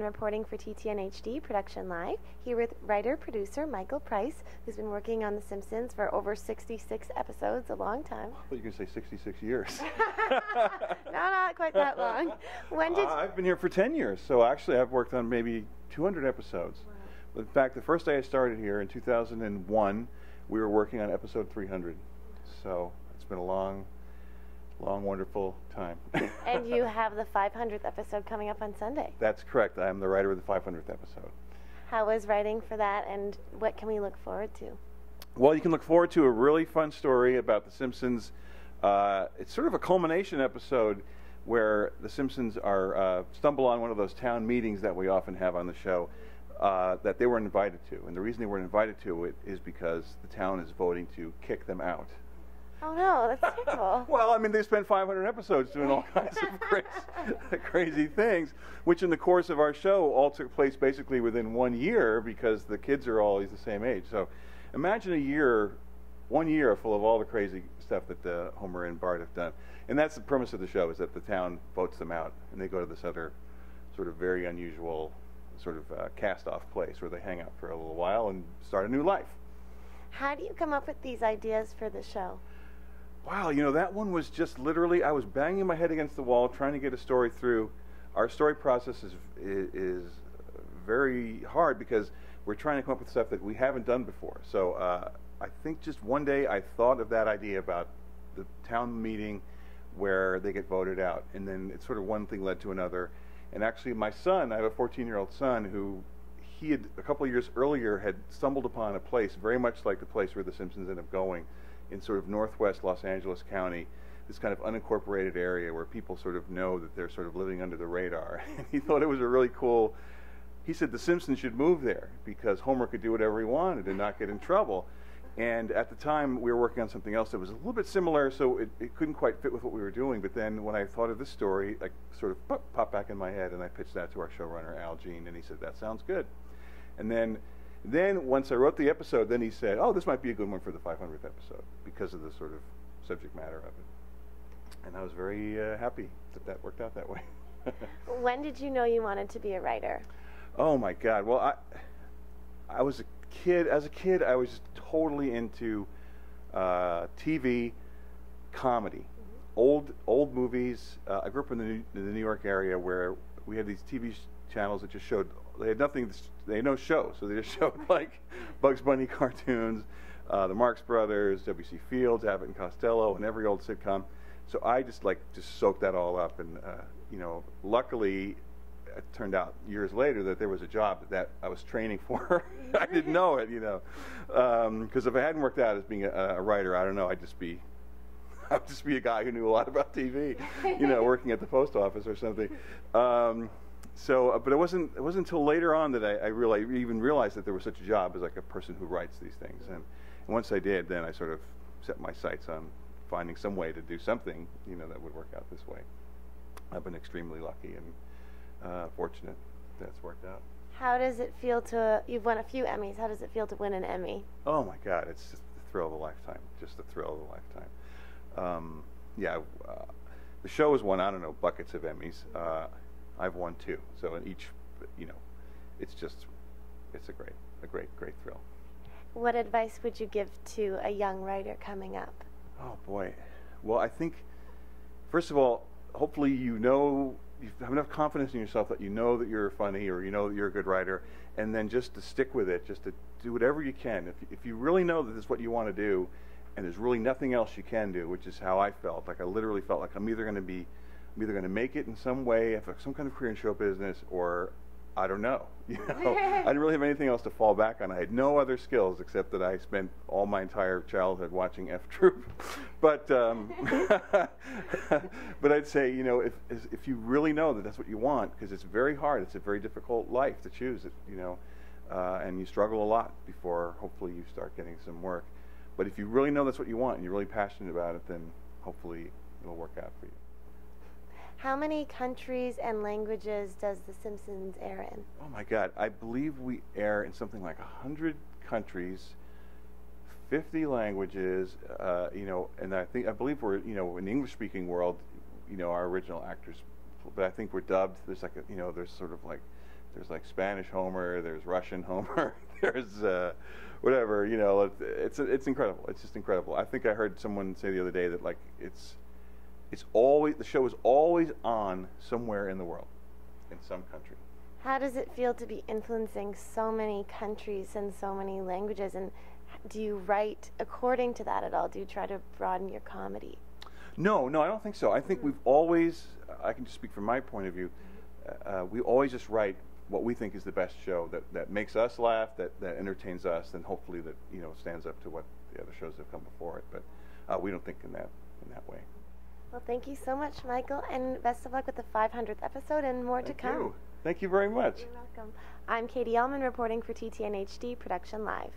reporting for TTN-HD Production Live, here with writer-producer Michael Price, who's been working on The Simpsons for over 66 episodes, a long time. I thought you were going to say 66 years. No, not quite that long. When did I've been here for 10 years, so actually I've worked on maybe 200 episodes. Wow. But in fact, the first day I started here in 2001, we were working on episode 300. So it's been a long, wonderful time. And you have the 500th episode coming up on Sunday. That's correct. I am the writer of the 500th episode. How was writing for that, and what can we look forward to? Well, you can look forward to a really fun story about The Simpsons. It's sort of a culmination episode where The Simpsons are stumble on one of those town meetings that we often have on the show that they were invited to. And the reason they were invited to it is because the town is voting to kick them out. Oh no, that's terrible. Well, I mean, they spent 500 episodes doing all kinds of crazy things, which in the course of our show all took place basically within 1 year because the kids are always the same age. So imagine 1 year full of all the crazy stuff that Homer and Bart have done. And that's the premise of the show, is that the town votes them out and they go to this other sort of very unusual sort of cast-off place where they hang out for a little while and start a new life. How do you come up with these ideas for the show? Wow, you know, that one was just literally, I was banging my head against the wall trying to get a story through. Our story process is very hard because we're trying to come up with stuff that we haven't done before. So I think just one day I thought of that idea about the town meeting where they get voted out, and then it sort of one thing led to another. And actually my son, I have a 14-year-old son who he had a couple of years earlier had stumbled upon a place very much like the place where the Simpsons ended up going, in sort of northwest Los Angeles County, this kind of unincorporated area where people sort of know that they're sort of living under the radar. And he thought it was a really cool, he said the Simpsons should move there because Homer could do whatever he wanted and not get in trouble. And at the time we were working on something else that was a little bit similar, so it couldn't quite fit with what we were doing. But then when I thought of this story, like sort of popped back in my head, and I pitched that to our showrunner Al Jean, and he said, that sounds good. And then once I wrote the episode, then he said, oh, this might be a good one for the 500th episode because of the sort of subject matter of it. And I was very happy that that worked out that way. When did you know you wanted to be a writer? Oh my God. Well, I was a kid. As a kid, I was just totally into TV, comedy, old movies. I grew up in the New York area where we had these TV channels that just showed, they had nothing, they had no show, so they just showed like Bugs Bunny cartoons, the Marx Brothers, W.C. Fields, Abbott and Costello, and every old sitcom. So I just soaked that all up, and you know, luckily it turned out years later that there was a job that I was training for. I didn't know it, you know, because if I hadn't worked out as being a writer, I don't know, I'd just be a guy who knew a lot about TV, you know, working at the post office or something. But it wasn't until later on that I even realized that there was such a job as like a person who writes these things. And once I did, then I sort of set my sights on finding some way to do something, you know, that would work out this way. I've been extremely lucky and fortunate that's worked out. How does it feel to, you've won a few Emmys, how does it feel to win an Emmy? Oh my God, it's just the thrill of a lifetime, just the thrill of a lifetime. The show has won, I don't know, buckets of Emmys. I've won 2, so in each, you know, it's a great thrill. What advice would you give to a young writer coming up? Oh boy, well I think, first of all, hopefully you have enough confidence in yourself that you know that you're funny or you know that you're a good writer, and then just to stick with it, just to do whatever you can. If you really know that this is what you want to do, and there's really nothing else you can do, which is how I felt. Like I literally felt like I'm either going to make it in some way, have some kind of career in show business, or I don't know. You know, I didn't really have anything else to fall back on. I had no other skills except that I spent all my entire childhood watching F Troop. But but I'd say, you know, if you really know that that's what you want, because it's very hard, it's a very difficult life to choose, you know, and you struggle a lot before hopefully you start getting some work. But if you really know that's what you want and you're really passionate about it, then hopefully it'll work out for you. How many countries and languages does The Simpsons air in? Oh my God, I believe we air in something like 100 countries, 50 languages, you know, and I believe we're, you know, in the English-speaking world, you know, our original actors, but I think we're dubbed. There's like a, you know, there's There's like Spanish Homer, there's Russian Homer, there's whatever, you know. It's incredible. It's just incredible. I think I heard someone say the other day that like it's always, the show is always on somewhere in the world, in some country. How does it feel to be influencing so many countries and so many languages? And do you write according to that at all? Do you try to broaden your comedy? No, I don't think so. I think we've always, I can just speak from my point of view, we always just write what we think is the best show that makes us laugh, that entertains us, and hopefully that, you know, stands up to what the other shows have come before it. But we don't think in that way. Well, thank you so much, Michael, and best of luck with the 500th episode and more to come. Thank you very much. You're welcome. I'm Katie UHLMANN reporting for TTN-HD Production Live.